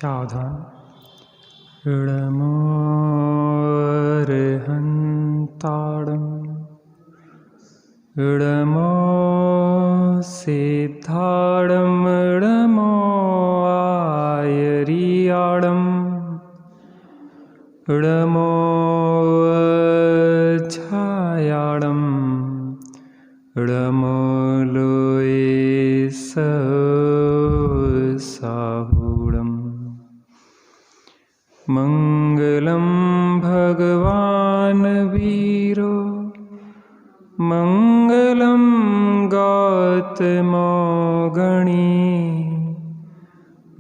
सावधान। इडमोर्हन्ताडम् इडमो सिद्धाडम् इडमो आयरियाडम् इडमो छायाडम् इडमो साहुडम्। मंगलम भगवान वीरो मंगलम गौतमो गणी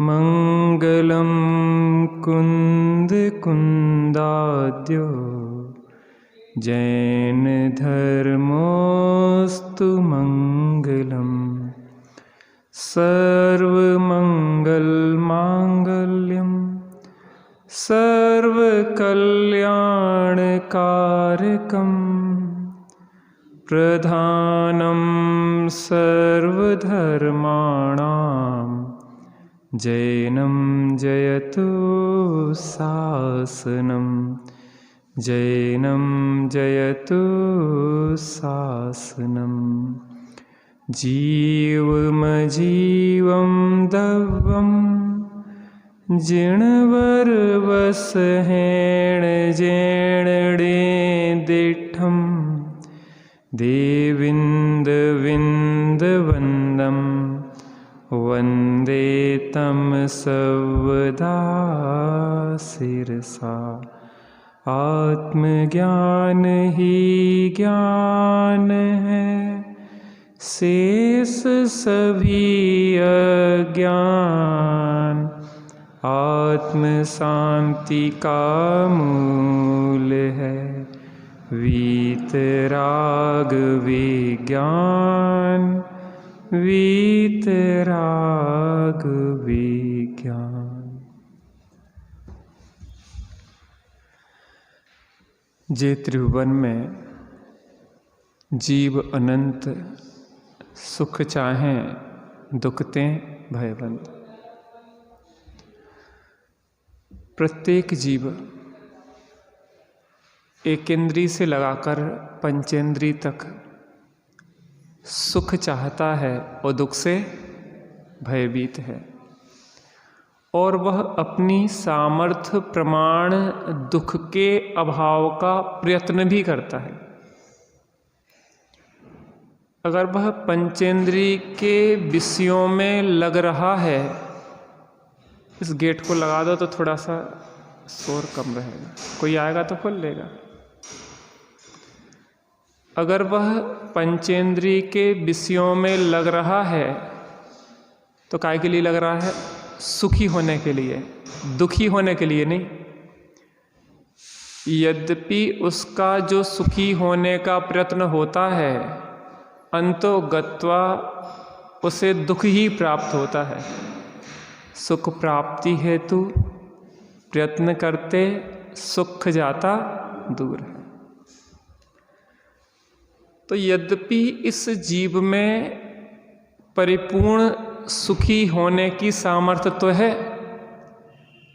मंगलम कुंद कुंदाद्यो जैन धर्मोस्तु मंगलम। सर्वमंगल मांगल्यम सर्वकल्याणकारकं प्रधानं सर्वधर्माणां जैनं जयतु शासनं जैनं जयतु शासनं। जीवमजीवं दव्वम् जिणवर वसहेण जेणडे दिठम देविंद विंद वंदम वंदे तम सर्वदा शिरसा। आत्मज्ञान ही ज्ञान है शेष सभी अज्ञान। आत्म शांति का मूल है वीतराग विज्ञान वीतराग विज्ञान। जे त्रिभुवन में जीव अनंत सुख चाहें दुखते भयबंद। प्रत्येक जीव एकेंद्री से लगाकर पंचेंद्री तक सुख चाहता है और दुख से भयभीत है, और वह अपनी सामर्थ्य प्रमाण दुख के अभाव का प्रयत्न भी करता है। अगर वह पंचेंद्री के विषयों में लग रहा है, इस गेट को लगा दो तो थोड़ा सा शोर कम रहेगा, कोई आएगा तो खोल लेगा। अगर वह पंचेंद्री के विषयों में लग रहा है तो काय के लिए लग रहा है? सुखी होने के लिए, दुखी होने के लिए नहीं। यद्यपि उसका जो सुखी होने का प्रयत्न होता है, अंतो गत्वा उसे दुख ही प्राप्त होता है। सुख प्राप्ति हेतु प्रयत्न करते सुख जाता दूर है। तो यद्यपि इस जीव में परिपूर्ण सुखी होने की सामर्थ्य तो है,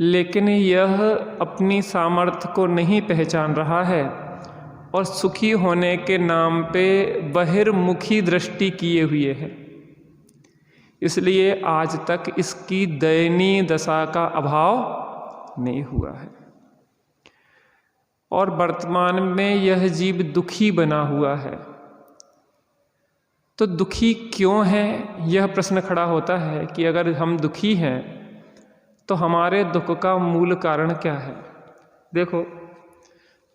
लेकिन यह अपनी सामर्थ्य को नहीं पहचान रहा है और सुखी होने के नाम पे बहिर्मुखी दृष्टि किए हुए है। इसलिए आज तक इसकी दयनीय दशा का अभाव नहीं हुआ है, और वर्तमान में यह जीव दुखी बना हुआ है। तो दुखी क्यों है, यह प्रश्न खड़ा होता है कि अगर हम दुखी हैं तो हमारे दुख का मूल कारण क्या है। देखो,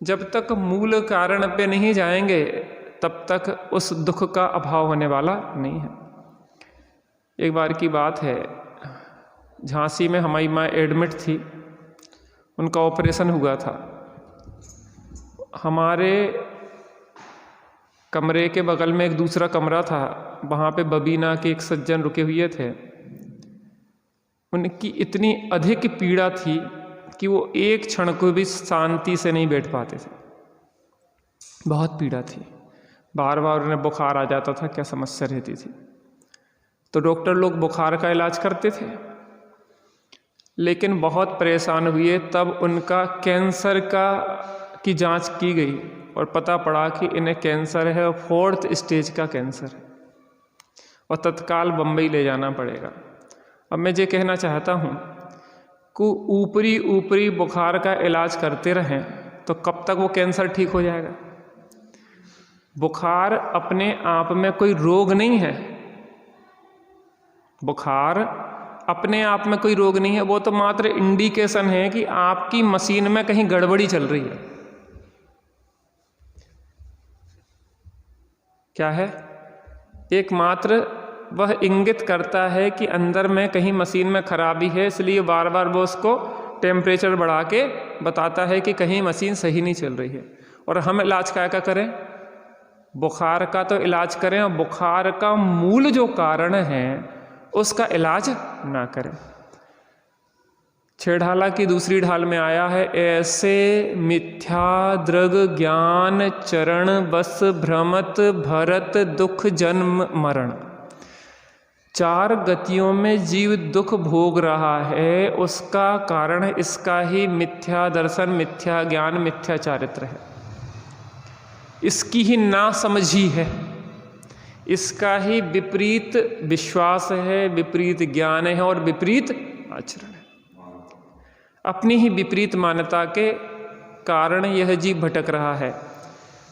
जब तक मूल कारण पे नहीं जाएंगे तब तक उस दुख का अभाव होने वाला नहीं है। एक बार की बात है, झांसी में हमारी माँ एडमिट थी, उनका ऑपरेशन हुआ था। हमारे कमरे के बगल में एक दूसरा कमरा था, वहाँ पे बबीना के एक सज्जन रुके हुए थे। उनकी इतनी अधिक पीड़ा थी कि वो एक क्षण को भी शांति से नहीं बैठ पाते थे। बहुत पीड़ा थी, बार बार उन्हें बुखार आ जाता था, क्या समस्या रहती थी। तो डॉक्टर लोग बुखार का इलाज करते थे, लेकिन बहुत परेशान हुए। तब उनका कैंसर की जांच की गई और पता पड़ा कि इन्हें कैंसर है और 4th स्टेज का कैंसर है और तत्काल बम्बई ले जाना पड़ेगा। अब मैं ये कहना चाहता हूँ कि ऊपरी बुखार का इलाज करते रहें तो कब तक वो कैंसर ठीक हो जाएगा। बुखार अपने आप में कोई रोग नहीं है, बुखार अपने आप में कोई रोग नहीं है, वो तो मात्र इंडिकेशन है कि आपकी मशीन में कहीं गड़बड़ी चल रही है। क्या है? एकमात्र वह इंगित करता है कि अंदर में कहीं मशीन में खराबी है, इसलिए बार बार वो उसको टेम्परेचर बढ़ा के बताता है कि कहीं मशीन सही नहीं चल रही है। और हम इलाज क्या करें? बुखार का तो इलाज करें और बुखार का मूल जो कारण है उसका इलाज ना करें। छेड़ाला की दूसरी ढाल में आया है, ऐसे मिथ्या दृग ज्ञान चरण बस भ्रमत भरत दुख जन्म मरण। 4 गतियों में जीव दुख भोग रहा है, उसका कारण इसका ही मिथ्या दर्शन, मिथ्या ज्ञान, मिथ्या चारित्र है, इसकी ही नासमझी है, इसका ही विपरीत विश्वास है, विपरीत ज्ञान है और विपरीत आचरण है। अपनी ही विपरीत मान्यता के कारण यह जीव भटक रहा है।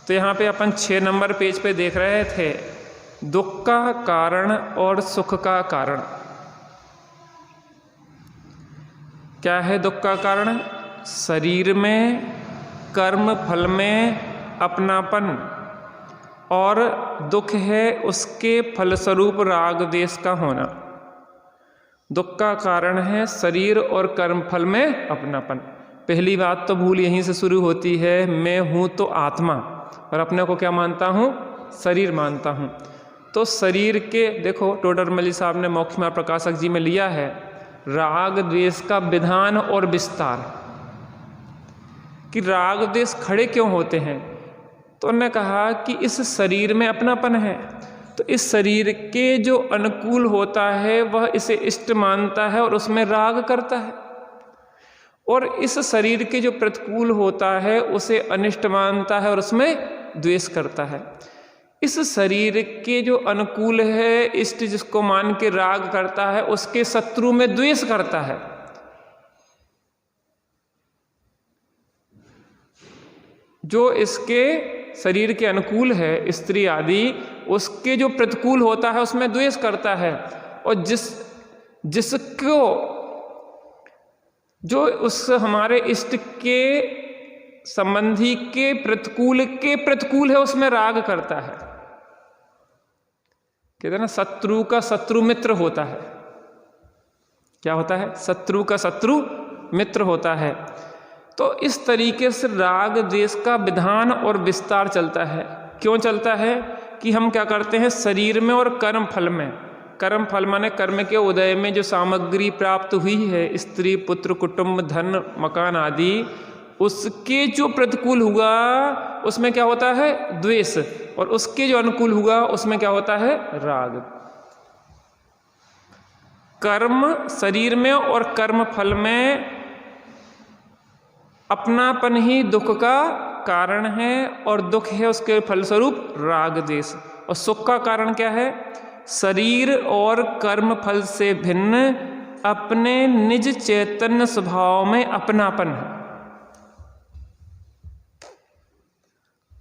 तो यहाँ पे अपन 6 नंबर पेज पे देख रहे थे, दुख का कारण और सुख का कारण। क्या है दुख का कारण? शरीर में, कर्म फल में अपनापन, और दुख है उसके फलस्वरूप राग द्वेष का होना। दुख का कारण है शरीर और कर्म फल में अपनापन। पहली बात तो भूल यहीं से शुरू होती है, मैं हूँ तो आत्मा और अपने को क्या मानता हूँ? शरीर मानता हूँ। तो शरीर के देखो टोडरमल साहब ने मोक्ष मार्ग प्रकाशक जी में लिया है राग द्वेष का विधान और विस्तार, कि राग द्वेष खड़े क्यों होते हैं। तो उन्होंने कहा कि इस शरीर में अपनापन है, तो इस शरीर के जो अनुकूल होता है वह इसे इष्ट मानता है और उसमें राग करता है, और इस शरीर के जो प्रतिकूल होता है उसे अनिष्ट मानता है और उसमें द्वेष करता है। इस शरीर के जो अनुकूल है, इष्ट जिसको मान के राग करता है, उसके शत्रु में द्वेष करता है। जो इसके शरीर के अनुकूल है, स्त्री आदि, उसके जो प्रतिकूल होता है उसमें द्वेष करता है, और जिसको जो उस हमारे इष्ट के संबंधी के प्रतिकूल है उसमें राग करता है। कहते हैं ना, शत्रु का शत्रु मित्र होता है। क्या होता है? शत्रु का शत्रु मित्र होता है। तो इस तरीके से राग द्वेष का विधान और विस्तार चलता है। क्यों चलता है? कि हम क्या करते हैं शरीर में और कर्म फल में। कर्म फल माने कर्म के उदय में जो सामग्री प्राप्त हुई है, स्त्री पुत्र कुटुंब धन मकान आदि, उसके जो प्रतिकूल हुआ उसमें क्या होता है? द्वेष, और उसके जो अनुकूल हुआ उसमें क्या होता है? राग। कर्म शरीर में और कर्म फल में अपनापन ही दुख का कारण है, और दुख है उसके फलस्वरूप राग द्वेष। और सुख का कारण क्या है? शरीर और कर्म फल से भिन्न अपने निज चैतन्य स्वभाव में अपनापन है।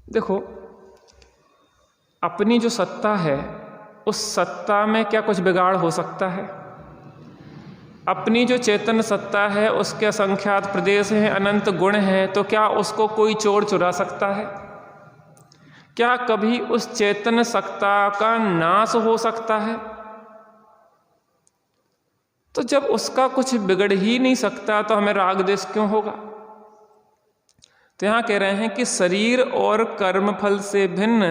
देखो, अपनी जो सत्ता है उस सत्ता में क्या कुछ बिगाड़ हो सकता है? अपनी जो चेतन सत्ता है उसके असंख्यात प्रदेश हैं, अनंत गुण हैं, तो क्या उसको कोई चोर चुरा सकता है? क्या कभी उस चेतन सत्ता का नाश हो सकता है? तो जब उसका कुछ बिगड़ ही नहीं सकता तो हमें राग द्वेष क्यों होगा? तो यहाँ कह रहे हैं कि शरीर और कर्म फल से भिन्न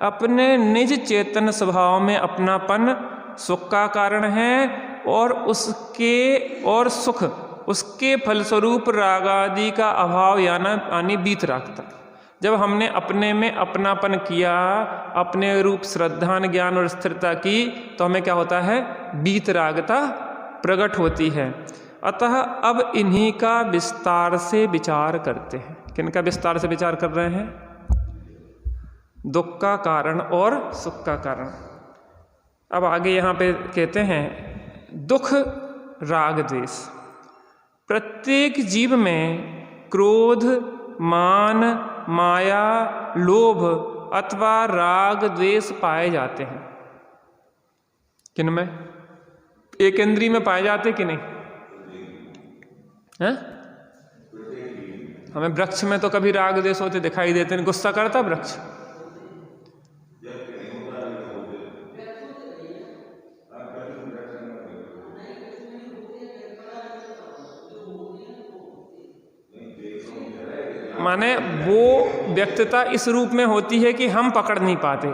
अपने निज चेतन स्वभाव में अपनापन सुख का कारण है, और सुख उसके फलस्वरूप राग आदि का अभाव यानी बीत रखता। जब हमने अपने में अपनापन किया, अपने रूप श्रद्धा ज्ञान और स्थिरता की, तो हमें क्या होता है? बीत रागता प्रकट होती है। अतः अब इन्हीं का विस्तार से विचार करते हैं। किनका विस्तार से विचार कर रहे हैं? दुख का कारण और सुख का कारण। अब आगे यहाँ पे कहते हैं दुख राग द्वेष। प्रत्येक जीव में क्रोध, मान, माया, लोभ अथवा राग द्वेष पाए जाते हैं। किन में? एक इंद्रिय में पाए जाते कि नहीं हैं? हमें वृक्ष में तो कभी राग द्वेष होते दिखाई देते नहीं। गुस्सा करता वृक्ष? माने वो व्यक्तता इस रूप में होती है कि हम पकड़ नहीं पाते,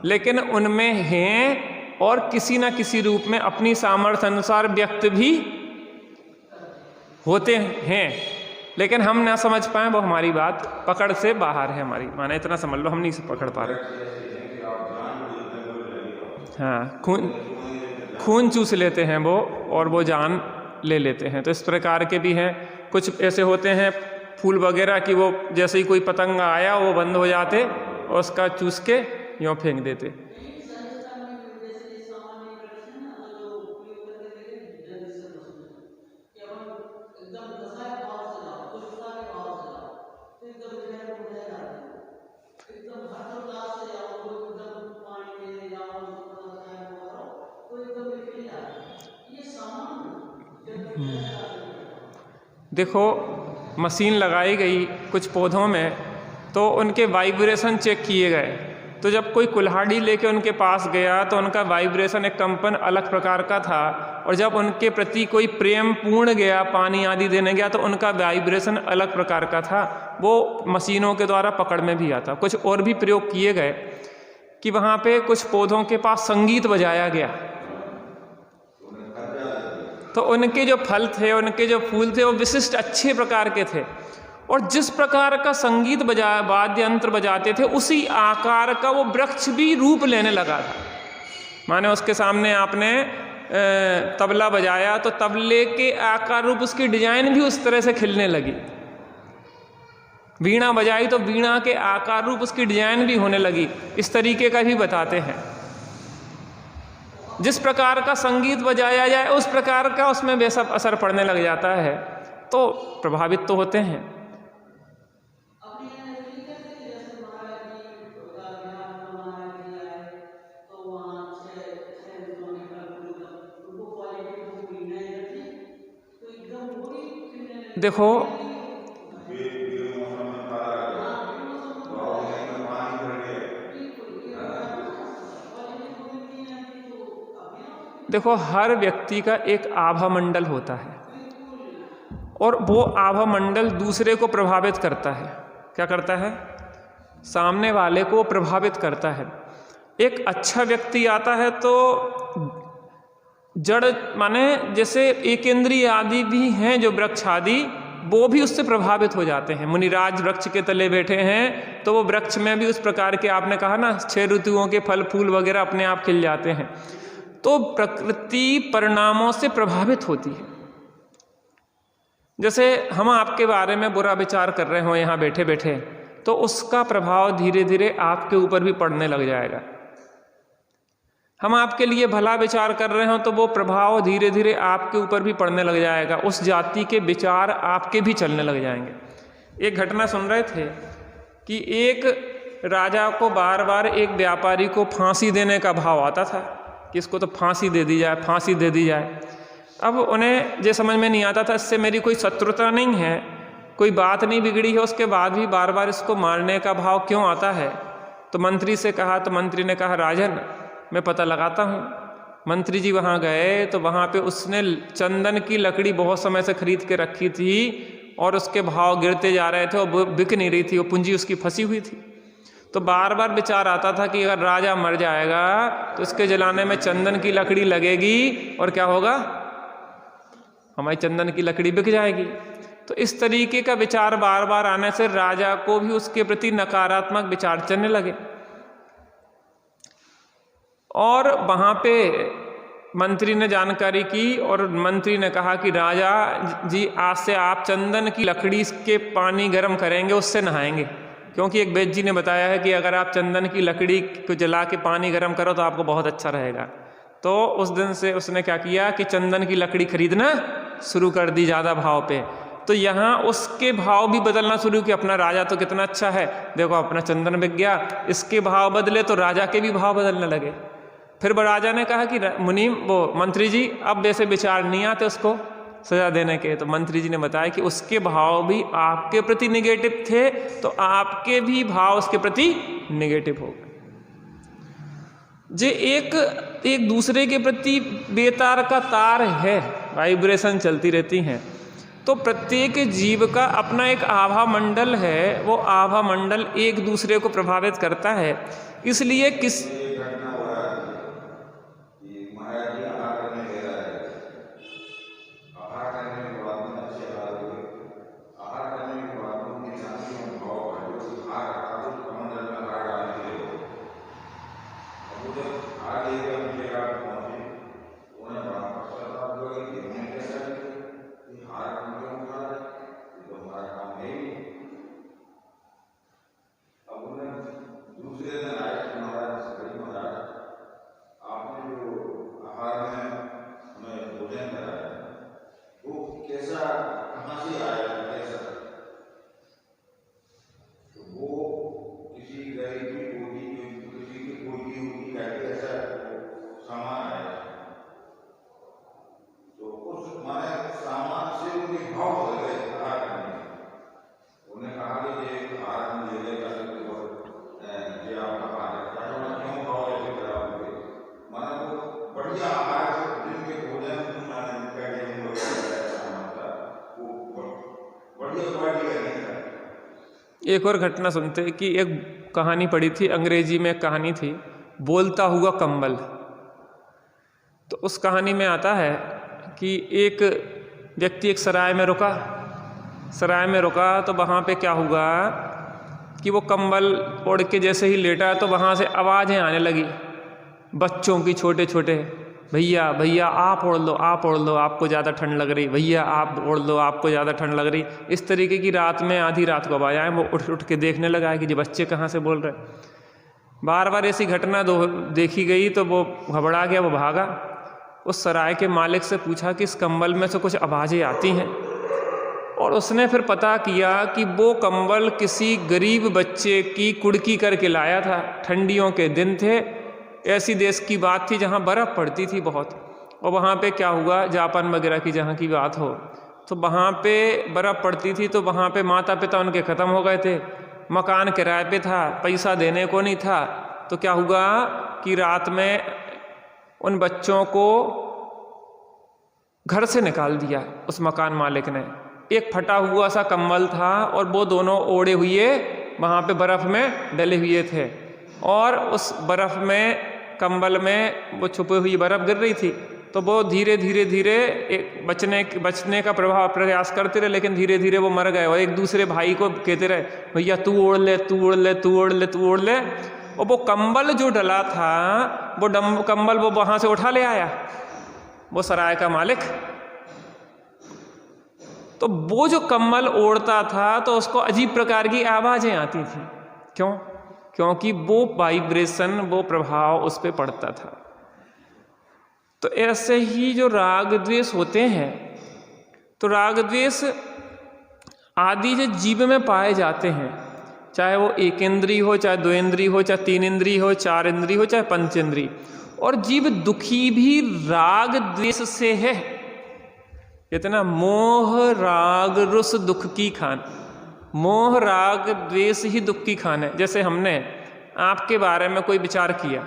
लेकिन उनमें हैं और किसी न किसी रूप में अपनी सामर्थ्य अनुसार व्यक्त भी होते हैं, लेकिन हम ना समझ पाए, वो हमारी बात पकड़ से बाहर है हमारी। माने इतना समझ लो हम नहीं पकड़ पा रहे। हाँ, खून चूस लेते हैं वो और वो जान ले लेते हैं। तो इस प्रकार के भी हैं। कुछ ऐसे होते हैं फूल वगैरह कि वो जैसे ही कोई पतंग आया वो बंद हो जाते और उसका चूस के यूँ फेंक देते। देखो मशीन लगाई गई कुछ पौधों में, तो उनके वाइब्रेशन चेक किए गए। तो जब कोई कुल्हाड़ी लेके उनके पास गया तो उनका वाइब्रेशन, एक कंपन अलग प्रकार का था, और जब उनके प्रति कोई प्रेम पूर्ण गया, पानी आदि देने गया, तो उनका वाइब्रेशन अलग प्रकार का था। वो मशीनों के द्वारा पकड़ में भी आता। कुछ और भी प्रयोग किए गए कि वहाँ पे कुछ पौधों के पास संगीत बजाया गया, तो उनके जो फल थे, उनके जो फूल थे, वो विशिष्ट अच्छे प्रकार के थे, और जिस प्रकार का संगीत वाद्य यंत्र बजाते थे उसी आकार का वो वृक्ष भी रूप लेने लगा था। माने उसके सामने आपने तबला बजाया तो तबले के आकार रूप, उसकी डिजाइन भी उस तरह से खिलने लगी। वीणा बजाई तो वीणा के आकार रूप, उसकी डिजाइन भी होने लगी। इस तरीके का भी बताते हैं। जिस प्रकार का संगीत बजाया जाए उस प्रकार का उसमें वैसा असर पड़ने लग जाता है, तो प्रभावित तो होते हैं। देखो देखो हर व्यक्ति का एक आभा मंडल होता है, और वो आभा मंडल दूसरे को प्रभावित करता है। क्या करता है? सामने वाले को प्रभावित करता है। एक अच्छा व्यक्ति आता है तो जड़, माने जैसे एक इंद्रिय आदि भी हैं जो वृक्ष आदि, वो भी उससे प्रभावित हो जाते हैं। मुनिराज वृक्ष के तले बैठे हैं तो वो वृक्ष में भी उस प्रकार के, आपने कहा ना 6 ऋतुओं के फल फूल वगैरह अपने आप खिल जाते हैं। तो प्रकृति परिणामों से प्रभावित होती है। जैसे हम आपके बारे में बुरा विचार कर रहे हो यहाँ बैठे बैठे, तो उसका प्रभाव धीरे धीरे आपके ऊपर भी पड़ने लग जाएगा। हम आपके लिए भला विचार कर रहे हो तो वो प्रभाव धीरे धीरे आपके ऊपर भी पड़ने लग जाएगा। उस जाति के विचार आपके भी चलने लग जाएंगे। एक घटना सुन रहे थे कि एक राजा को बार बार एक व्यापारी को फांसी देने का भाव आता था कि इसको तो फांसी दे दी जाए, फांसी दे दी जाए। अब उन्हें ये समझ में नहीं आता था, इससे मेरी कोई शत्रुता नहीं है, कोई बात नहीं बिगड़ी है, उसके बाद भी बार बार इसको मारने का भाव क्यों आता है। तो मंत्री से कहा, तो मंत्री ने कहा राजन मैं पता लगाता हूँ। मंत्री जी वहाँ गए तो वहाँ पे उसने चंदन की लकड़ी बहुत समय से खरीद के रखी थी और उसके भाव गिरते जा रहे थे, वो बिक नहीं रही थी, वो पूंजी उसकी फंसी हुई थी। तो बार बार विचार आता था कि अगर राजा मर जाएगा तो इसके जलाने में चंदन की लकड़ी लगेगी और क्या होगा, हमारी चंदन की लकड़ी बिक जाएगी। तो इस तरीके का विचार बार बार आने से राजा को भी उसके प्रति नकारात्मक विचार चलने लगे। और वहाँ पे मंत्री ने जानकारी की और मंत्री ने कहा कि राजा जी आज से आप चंदन की लकड़ी के पानी गर्म करेंगे, उससे नहाएंगे, क्योंकि एक वैद्य जी ने बताया है कि अगर आप चंदन की लकड़ी को जला के पानी गर्म करो तो आपको बहुत अच्छा रहेगा। तो उस दिन से उसने क्या किया कि चंदन की लकड़ी खरीदना शुरू कर दी ज़्यादा भाव पे। तो यहाँ उसके भाव भी बदलना शुरू किया। अपना राजा तो कितना अच्छा है, देखो अपना चंदन बिक गया, इसके भाव बदले तो राजा के भी भाव बदलने लगे। फिर राजा ने कहा कि मुनीम वो मंत्री जी अब वैसे विचार नहीं आते उसको सजा देने के। तो मंत्री जी ने बताया कि उसके भाव भी आपके प्रति निगेटिव थे, तो आपके भी भाव उसके प्रति निगेटिव हो गए। जे एक दूसरे के प्रति बेतार का तार है, वाइब्रेशन चलती रहती हैं। तो प्रत्येक जीव का अपना एक आभा मंडल है, वो आभा मंडल एक दूसरे को प्रभावित करता है। इसलिए एक और घटना सुनते हैं कि एक कहानी पढ़ी थी, अंग्रेजी में एक कहानी थी, बोलता हुआ कंबल। तो उस कहानी में आता है कि एक व्यक्ति एक सराय में रुका तो वहाँ पे क्या हुआ कि वो कंबल ओढ़ के जैसे ही लेटा तो वहाँ से आवाज़ें आने लगी बच्चों की, छोटे छोटे, भैया भैया आप ओढ़ लो आपको ज़्यादा ठंड लग रही, भैया आप ओढ़ लो आपको ज़्यादा ठंड लग रही। इस तरीके की रात में आधी रात को आवाज़ आए। वो उठ के देखने लगा है कि ये बच्चे कहाँ से बोल रहे। बार बार ऐसी घटना देखी गई तो वो घबरा गया, वो भागा। उस सराय के मालिक से पूछा कि इस कंबल में से कुछ आवाज़ें आती हैं, और उसने फिर पता किया कि वो कंबल किसी गरीब बच्चे की कुड़की करके लाया था। ठंडियों के दिन थे, ऐसी देश की बात थी जहाँ बर्फ़ पड़ती थी बहुत, और वहाँ पे क्या हुआ, जापान वगैरह की जहाँ की बात हो, तो वहाँ पे बर्फ़ पड़ती थी। तो वहाँ पे माता पिता उनके ख़त्म हो गए थे, मकान किराए पे था, पैसा देने को नहीं था। तो क्या हुआ कि रात में उन बच्चों को घर से निकाल दिया उस मकान मालिक ने। एक फटा हुआ सा कंबल था और वो दोनों ओढ़े हुए वहाँ पे बर्फ़ में डले हुए थे, और उस बर्फ़ में कंबल में वो छुपी हुई बर्फ़ गिर रही थी। तो वो धीरे धीरे एक बचने का प्रयास करते रहे, लेकिन धीरे धीरे वो मर गए। और एक दूसरे भाई को कहते रहे, भैया तू ओढ़ ले। और वो कंबल जो डला था, वो कंबल वो वहाँ से उठा ले आया वो सराय का मालिक। तो वो जो कंबल ओढ़ता था तो उसको अजीब प्रकार की आवाज़ें आती थी। क्योंकि वो वाइब्रेशन, वो प्रभाव उस पर पड़ता था। तो ऐसे ही जो राग द्वेष होते हैं, तो राग द्वेष आदि जो जीव में पाए जाते हैं, चाहे वो एक इंद्रिय हो, चाहे दो इंद्रिय हो, चाहे तीन इंद्रिय हो, चार इंद्रिय हो, चाहे पंचेंद्रिय। और जीव दुखी भी राग द्वेष से है। इतना मोह राग रुस दुख की खान, मोह राग द्वेष ही दुख की खान है। जैसे हमने आपके बारे में कोई विचार किया,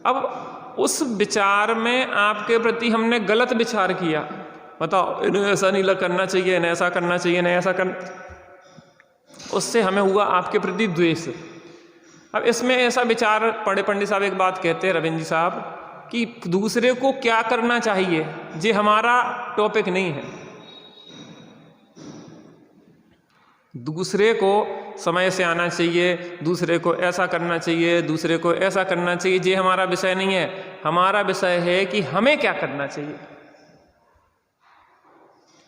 अब उस विचार में आपके प्रति हमने गलत विचार किया, बताओ इन्हें ऐसा नहीं करना चाहिए, इन्हें ऐसा करना चाहिए, इन्हें ऐसा उससे हमें हुआ आपके प्रति द्वेष। अब इसमें ऐसा विचार पढ़े, पंडित साहब एक बात कहते हैं, रविंद्र जी साहब, कि दूसरे को क्या करना चाहिए ये हमारा टॉपिक नहीं है। दूसरे को समय से आना चाहिए, दूसरे को ऐसा करना चाहिए, दूसरे को ऐसा करना चाहिए, ये हमारा विषय नहीं है। हमारा विषय है कि हमें क्या करना चाहिए।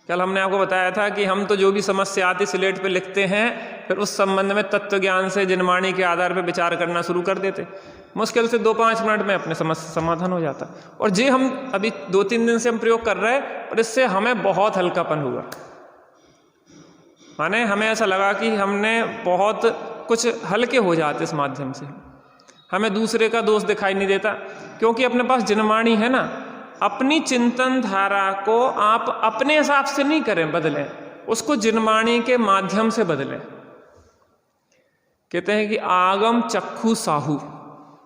कल हमने आपको बताया था कि हम तो जो भी समस्या आती स्लेट पे लिखते हैं, फिर उस संबंध में तत्व ज्ञान से जिनवाणी के आधार पर विचार करना शुरू कर देते। मुश्किल से 2-5 मिनट में अपने समस्या समाधान हो जाता। और जे हम अभी 2-3 दिन से हम प्रयोग कर रहे हैं और इससे हमें बहुत हल्कापन हुआ। माने हमें ऐसा लगा कि हमने बहुत कुछ हल्के हो जाते इस माध्यम से। हमें दूसरे का दोष दिखाई नहीं देता, क्योंकि अपने पास जिनवाणी है ना। अपनी चिंतन धारा को आप अपने हिसाब से नहीं करें, बदलें, उसको जिनवाणी के माध्यम से बदलें। कहते हैं कि आगम चक्षु साहू,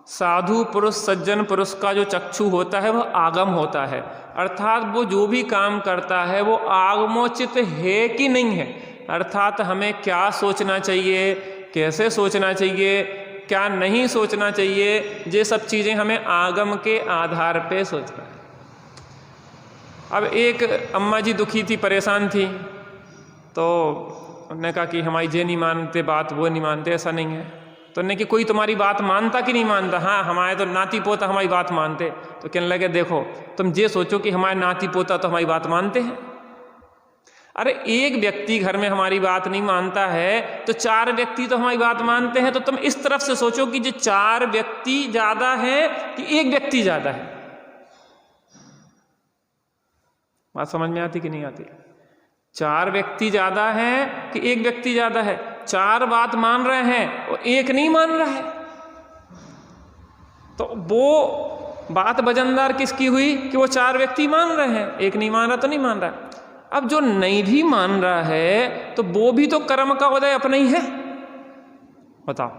साधु पुरुष सज्जन पुरुष का जो चक्षु होता है वह आगम होता है, अर्थात वो जो भी काम करता है वो आगमोचित है कि नहीं है। अर्थात हमें क्या सोचना चाहिए, कैसे सोचना चाहिए, क्या नहीं सोचना चाहिए, ये सब चीज़ें हमें आगम के आधार पे सोचना है। अब एक अम्मा जी दुखी थी, परेशान थी, तो उन्होंने कहा कि हमारी ये नहीं मानते बात, वो नहीं मानते, ऐसा नहीं है। तो उन्होंने कि कोई तुम्हारी बात मानता कि नहीं मानता? हाँ, हमारे तो नाती पोता हमारी बात मानते। तो कहने लगे देखो, तुम ये सोचो कि हमारे नाती पोता तो हमारी बात मानते हैं। अरे एक व्यक्ति घर में हमारी बात नहीं मानता है तो 4 व्यक्ति तो हमारी बात मानते हैं। तो तुम इस तरफ से सोचो कि जो 4 व्यक्ति ज़्यादा है कि एक व्यक्ति ज़्यादा है। बात समझ में आती कि नहीं आती? 4 व्यक्ति ज़्यादा हैं कि एक व्यक्ति ज़्यादा है? 4 बात मान रहे हैं और एक नहीं मान रहा है। तो वो बात वजनदार किसकी हुई कि वो 4 व्यक्ति मान रहे हैं, एक नहीं मान रहा तो नहीं मान रहा। अब जो नहीं भी मान रहा है तो वो भी तो कर्म का उदय अपना ही है। बताओ।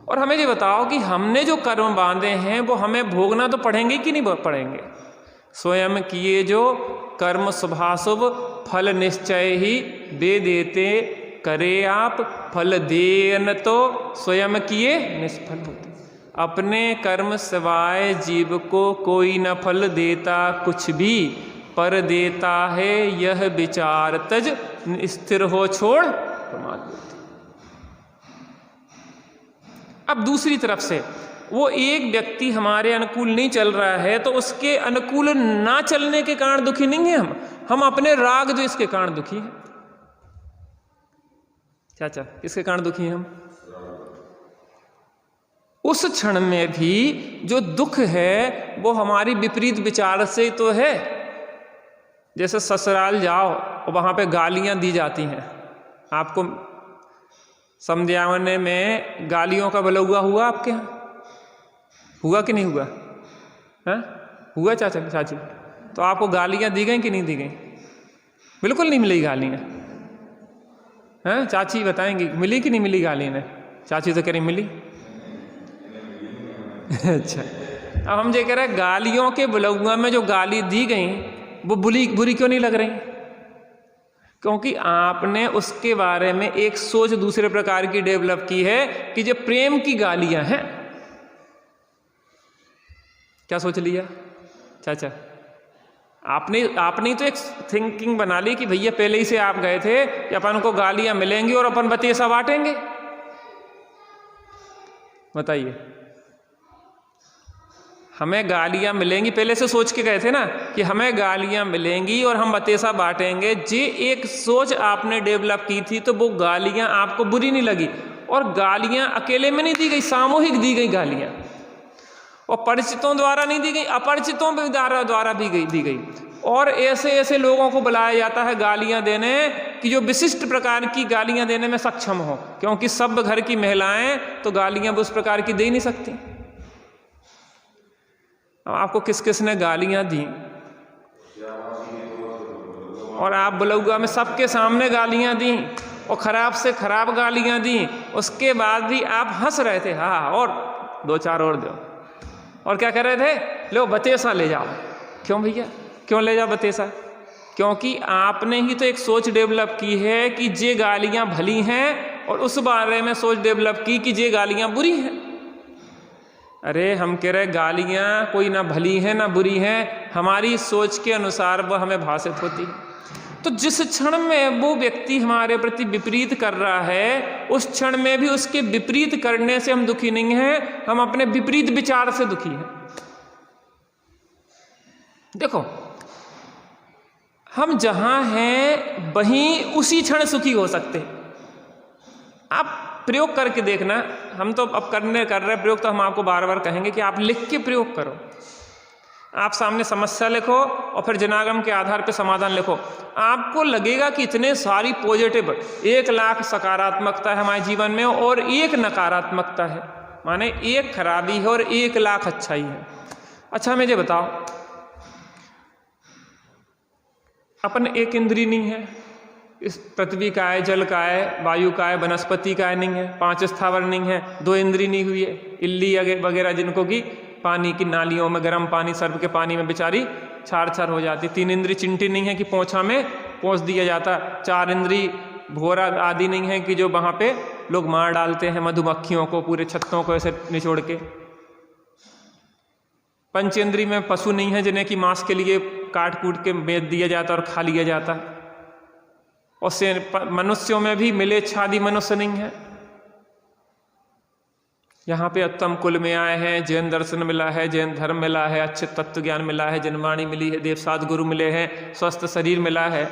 और हमें ये बताओ कि हमने जो कर्म बांधे हैं वो हमें भोगना तो पड़ेंगे कि नहीं पड़ेंगे? स्वयं किए जो कर्म शुभाशुभ फल निश्चय ही दे देते, करे आप फल देन तो स्वयं किए निष्फल होते। अपने कर्म सिवाय जीव को कोई न फल देता कुछ भी, पर देता है यह विचार तज स्थिर हो छोड़ प्रमाद बुद्धि। अब दूसरी तरफ से वो एक व्यक्ति हमारे अनुकूल नहीं चल रहा है तो उसके अनुकूल ना चलने के कारण दुखी नहीं है हम अपने राग जो इसके कारण दुखी हैं। चाचा, किसके कारण दुखी हैं हम? उस क्षण में भी जो दुख है वो हमारी विपरीत विचार से तो है। जैसे ससुराल जाओ और वहाँ पे गालियाँ दी जाती हैं, आपको समझाने में गालियों का बलौआ हुआ आपके यहाँ? हुआ कि नहीं हुआ? हाँ, हुआ चाचा चाची? तो आपको गालियाँ दी गई कि नहीं दी गई? बिल्कुल नहीं मिली गालियाँ। हाँ, चाची बताएंगी मिली कि नहीं मिली गालियाँ? चाची तो कह रही मिली। अच्छा, अब हम ये कह रहे हैं गालियों के बलौआ में जो गाली दी गई वो बुरी क्यों नहीं लग रही? क्योंकि आपने उसके बारे में एक सोच दूसरे प्रकार की डेवलप की है कि जो प्रेम की गालियां हैं। क्या सोच लिया चाचा? आपने तो एक थिंकिंग बना ली कि भैया पहले ही से आप गए थे कि अपन को गालियां मिलेंगी और अपन बतेसा बांटेंगे। बताइए, हमें गालियां मिलेंगी, पहले से सोच के गए थे ना कि हमें गालियां मिलेंगी और हम बतेसा बांटेंगे। जे एक सोच आपने डेवलप की थी तो वो गालियां आपको बुरी नहीं लगी। और गालियां अकेले में नहीं दी गई, सामूहिक दी गई गालियां, और परिचितों द्वारा नहीं दी गई, अपरिचितों द्वारा भी दी गई। और ऐसे ऐसे लोगों को बुलाया जाता है गालियां देने कि जो विशिष्ट प्रकार की गालियां देने में सक्षम हो, क्योंकि सब घर की महिलाएं तो गालियां उस प्रकार की दे ही नहीं सकती। अब आपको किस किस ने गालियां दी और आप बलौआ में सबके सामने गालियां दी और खराब से खराब गालियां दी, उसके बाद भी आप हंस रहे थे, हाँ और 2-4 और दो, और क्या कर रहे थे? लो बतेसा ले जाओ। क्यों भैया, क्यों ले जाओ बतेसा? क्योंकि आपने ही तो एक सोच डेवलप की है कि ये गालियां भली हैं और उस बारे में सोच डेवलप की कि ये गालियां बुरी हैं। अरे हम कह रहे गालियां कोई ना भली हैं ना बुरी हैं, हमारी सोच के अनुसार वो हमें भाषित होती है। तो जिस क्षण में वो व्यक्ति हमारे प्रति विपरीत कर रहा है, उस क्षण में भी उसके विपरीत करने से हम दुखी नहीं हैं, हम अपने विपरीत विचार से दुखी हैं। देखो, हम जहां हैं वहीं उसी क्षण सुखी हो सकते हैं। आप प्रयोग करके देखना, हम तो अब कर रहे प्रयोग, तो हम आपको बार बार कहेंगे कि आप लिख के प्रयोग करो। आप सामने समस्या लिखो और फिर जनागम के आधार पर समाधान लिखो। आपको लगेगा कि इतने सारी पॉजिटिव, 1,00,000 सकारात्मकता है हमारे जीवन में और 1 नकारात्मकता है, माने 1 खराबी है और 1,00,000 अच्छाई है। अच्छा मुझे बताओ, अपन 1 इंद्री नहीं है, इस पृथ्वी का है, जल का है, वायु का है, वनस्पति का है नहीं है, 5 स्थावर नहीं है, 2 इंद्री नहीं हुई है, इल्ली वगैरह जिनको कि पानी की नालियों में गर्म पानी सर्फ के पानी में बेचारी छार हो जाती। 3 इंद्री चिंटी नहीं है कि पोंछा में पोंछ दिया जाता। 4 इंद्री भोरा आदि नहीं है कि जो वहाँ पे लोग मार डालते हैं मधुमक्खियों को, पूरे छत्तों को ऐसे निचोड़ के। 5 इंद्री में पशु नहीं है जिन्हें कि मांस के लिए काट कूट के बेच दिया जाता और खा लिया जाता। और से मनुष्यों में भी मिलेच्छादि मनुष्य नहीं है। यहाँ पे उत्तम कुल में आए हैं, जैन दर्शन मिला है, जैन धर्म मिला है, अच्छे तत्व ज्ञान मिला है, जनवाणी मिली है, देवसाद गुरु मिले हैं, स्वस्थ शरीर मिला है।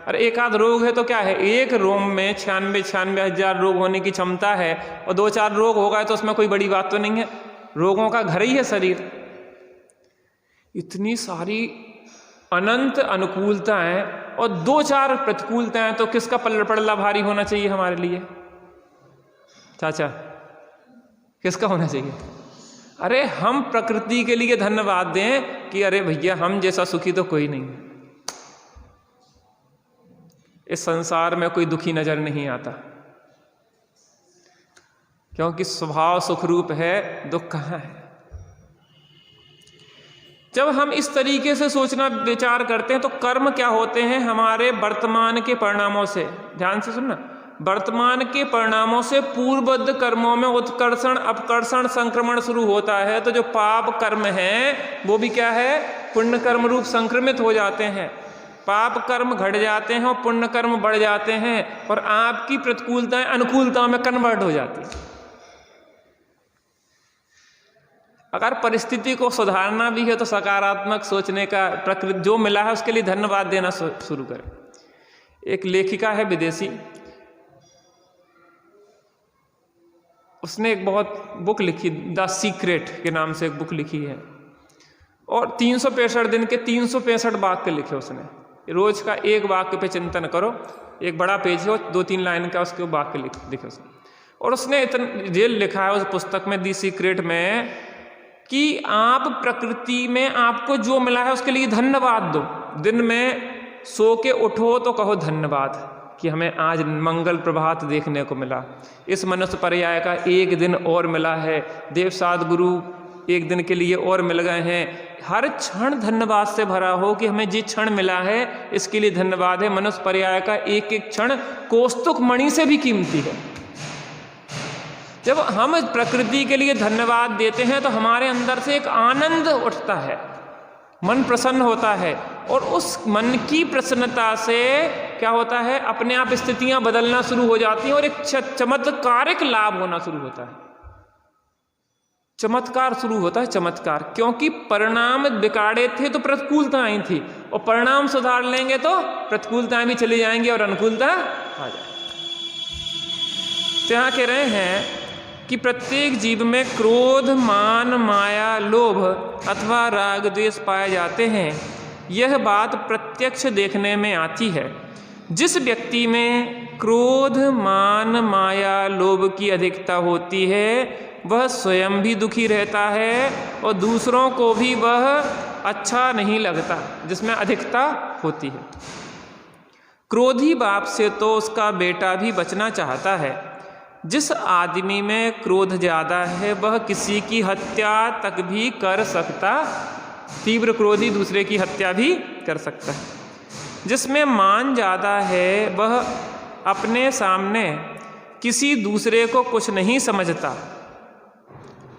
और एक आध रोग है तो क्या है, एक रोम में 96 हजार रोग होने की क्षमता है और 2-4 रोग होगा तो उसमें कोई बड़ी बात तो नहीं है। रोगों का घर ही है शरीर। इतनी सारी अनंत अनुकूलताएं और 2-4 प्रतिकूलताएं, तो किसका पल्ला भारी होना चाहिए हमारे लिए चाचा? किसका होना चाहिए? अरे हम प्रकृति के लिए धन्यवाद दें कि अरे भैया हम जैसा सुखी तो कोई नहीं है। इस संसार में कोई दुखी नजर नहीं आता, क्योंकि स्वभाव सुखरूप है, दुख कहाँ है। जब हम इस तरीके से सोचना विचार करते हैं तो कर्म क्या होते हैं हमारे वर्तमान के परिणामों से, ध्यान से सुनना, वर्तमान के परिणामों से पूर्वबद्ध कर्मों में उत्कर्षण अपकर्षण संक्रमण शुरू होता है। तो जो पाप कर्म हैं वो भी क्या है, पुण्य कर्म रूप संक्रमित हो जाते हैं। पाप कर्म घट जाते हैं और पुण्य कर्म बढ़ जाते हैं और आपकी प्रतिकूलताएं अनुकूलताओं में कन्वर्ट हो जाती है। अगर परिस्थिति को सुधारना भी है तो सकारात्मक सोचने का, प्रकृति जो मिला है उसके लिए धन्यवाद देना शुरू करें। एक लेखिका है विदेशी, उसने एक बहुत बुक लिखी, द सीक्रेट के नाम से एक बुक लिखी है और 365 दिन के 365 वाक्य लिखे उसने। रोज का एक वाक्य पे चिंतन करो, एक बड़ा पेज है 2-3 लाइन का, उसके वाक्य लिखे उसने। और उसने इतना जेल लिखा है उस पुस्तक में, दी सीक्रेट में, कि आप प्रकृति में आपको जो मिला है उसके लिए धन्यवाद दो। दिन में सो के उठो तो कहो धन्यवाद कि हमें आज मंगल प्रभात देखने को मिला, इस मनुष्य पर्याय का एक दिन और मिला है, देवसाद गुरु एक दिन के लिए और मिल गए हैं। हर क्षण धन्यवाद से भरा हो कि हमें जिस क्षण मिला है इसके लिए धन्यवाद है। मनुष्य पर्याय का एक एक क्षण कौस्तुक मणि से भी कीमती है। जब हम प्रकृति के लिए धन्यवाद देते हैं तो हमारे अंदर से एक आनंद उठता है, मन प्रसन्न होता है और उस मन की प्रसन्नता से क्या होता है, अपने आप स्थितियां बदलना शुरू हो जाती हैं और एक चमत्कारिक लाभ होना शुरू होता है। चमत्कार शुरू होता है, चमत्कार, क्योंकि परिणाम बिगाड़े थे तो प्रतिकूलता आई थी और परिणाम सुधार लेंगे तो प्रतिकूलताएं भी चली जाएंगी और अनुकूलता आ जाएगी। तो यहाँ कह रहे हैं कि प्रत्येक जीव में क्रोध, मान, माया, लोभ अथवा राग द्वेष पाए जाते हैं। यह बात प्रत्यक्ष देखने में आती है। जिस व्यक्ति में क्रोध, मान, माया, लोभ की अधिकता होती है वह स्वयं भी दुखी रहता है और दूसरों को भी वह अच्छा नहीं लगता, जिसमें अधिकता होती है। क्रोधी बाप से तो उसका बेटा भी बचना चाहता है। जिस आदमी में क्रोध ज़्यादा है वह किसी की हत्या तक भी कर सकता, तीव्र क्रोधी दूसरे की हत्या भी कर सकता है। जिसमें मान ज़्यादा है वह अपने सामने किसी दूसरे को कुछ नहीं समझता।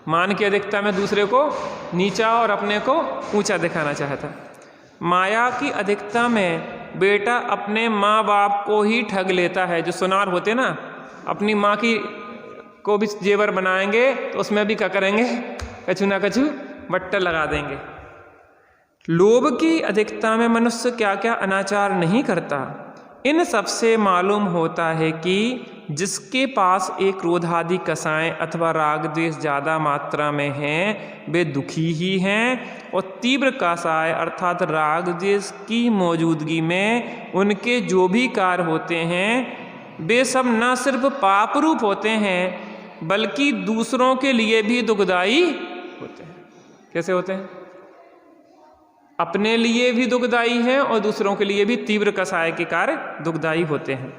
मान की अधिकता में दूसरे को नीचा और अपने को ऊंचा दिखाना चाहता। माया की अधिकता में बेटा अपने माँ बाप को ही ठग लेता है। जो सुनार होते ना, अपनी माँ की को भी जेवर बनाएंगे तो उसमें भी क्या करेंगे, कछु ना कछु बट्टा लगा देंगे। लोभ की अधिकता में मनुष्य क्या क्या अनाचार नहीं करता। इन सब से मालूम होता है कि जिसके पास एक क्रोधादि कसाएं अथवा राग द्वेष ज़्यादा मात्रा में हैं वे दुखी ही हैं, और तीव्र कसाय अर्थात राग द्वेष की मौजूदगी में उनके जो भी कार्य होते हैं वे सब न सिर्फ पाप रूप होते हैं बल्कि दूसरों के लिए भी दुखदाई होते हैं। कैसे होते हैं? अपने लिए भी दुखदाई है और दूसरों के लिए भी तीव्र कसाय के कार्य दुखदाई होते हैं।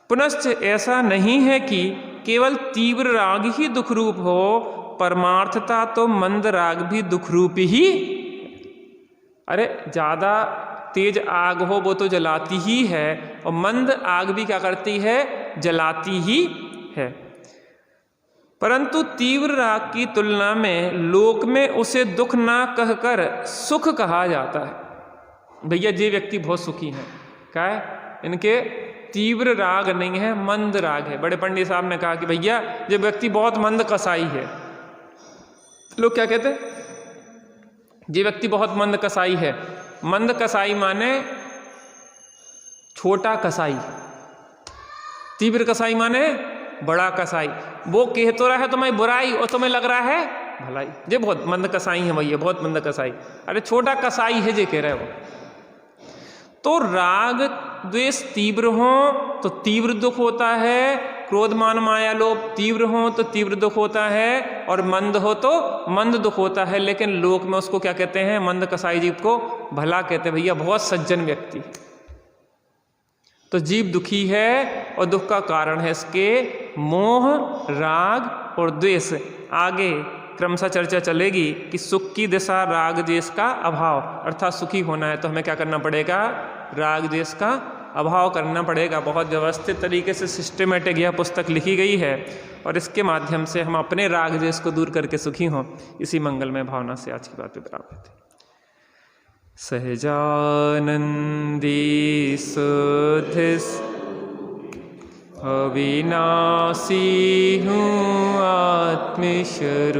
पुनश्च ऐसा नहीं है कि केवल तीव्र राग ही दुख रूप हो, परमार्थता तो मंद राग भी दुख रूप ही। अरे ज़्यादा तेज आग हो वो तो जलाती ही है, और मंद आग भी क्या करती है, जलाती ही है। परंतु तीव्र राग की तुलना में लोक में उसे दुख ना कहकर सुख कहा जाता है। भैया ये व्यक्ति बहुत सुखी हैं, क्या है, इनके तीव्र राग नहीं है, मंद राग है। बड़े पंडित साहब ने कहा कि भैया ये व्यक्ति बहुत मंद कसाई है। लोग क्या कहते हैं, ये व्यक्ति बहुत मंद कसाई है। मंद कसाई माने छोटा कसाई, तीव्र कसाई माने बड़ा कसाई। वो कह तो रहा है तुम्हें बुराई और तुम्हें लग रहा है भलाई। ये बहुत मंद कसाई है भैया, बहुत मंद कसाई। अरे छोटा कसाई है जे कह रहे हो। तो राग द्वेष तीव्र हो तो तीव्र दुख होता है, क्रोध मान माया लोभ तीव्र हो तो तीव्र दुख होता है, और मंद हो तो मंद दुख होता है। लेकिन लोक में उसको क्या कहते हैं, मंद कसाई जीव को भला कहते हैं। भैया बहुत सज्जन व्यक्ति। तो जीव दुखी है और दुख का कारण है इसके मोह, राग और द्वेष। आगे क्रमशः चर्चा चलेगी कि सुख की दिशा राग द्वेष का अभाव, अर्थात सुखी होना है तो हमें क्या करना पड़ेगा, राग द्वेष का अभाव करना पड़ेगा। बहुत व्यवस्थित तरीके से सिस्टमेटिक यह पुस्तक लिखी गई है, और इसके माध्यम से हम अपने राग द्वेष को दूर करके सुखी हों, इसी मंगलमय भावना से आज की बात पे विराम देते हैं। सहजानंदी सुधिस अविनाशी हूँ आत्मस्वरूप,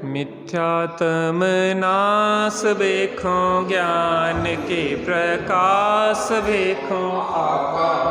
मिथ्यात्म नाश देखो, ज्ञान के प्रकाश देखो, आकाश